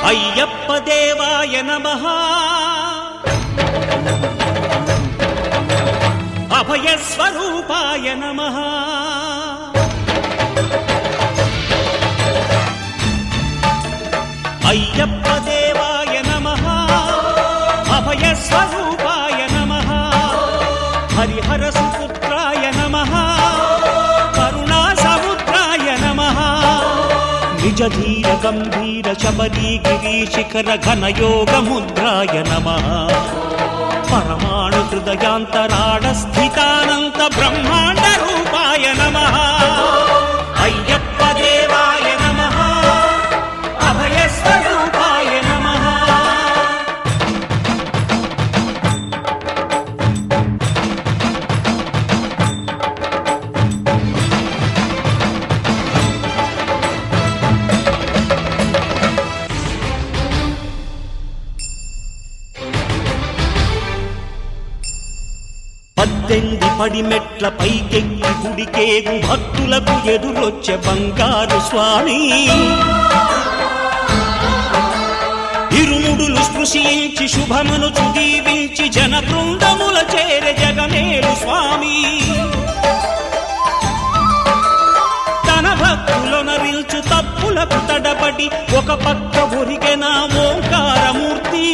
అయ్యప్ప దేవాయ నమః అభయ స్వరూపాయ నమః అయ్యప్ప దేవాయ నమః అభయ స్వరూపాయ నమః హరిహర సుపుత్రాయ నమః కరుణా సముద్రాయ నమః నిజ ధీర గంభీర శబరీ గిరి శిఖర ఘన యోగ ముద్రాయ నమః పరమాణు హృదయాంతరాడ స్థితానంత బ్రహ్మాండ రూపాయ నమః అయ్యప్ప దేవాయ నమః అభయ స్వరూపాయ నమః పద్దెంది పడిమెట్ల పైకెక్కి గుడికేగు భక్తులకు ఎదురొచ్చే బంగారు స్వామి ఇరుముడులు స్పృశించి శుభమును దీవించి జన బృందముల చేరే జగమేలు స్వామి తన భక్తులొనరిల్చు తప్పులకు తడబడి ఒక పక్క ఒరిగెన ఓంకారమూర్తి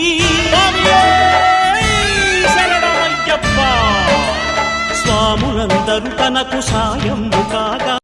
స్వాములందరూ తనకు సాయము కాగా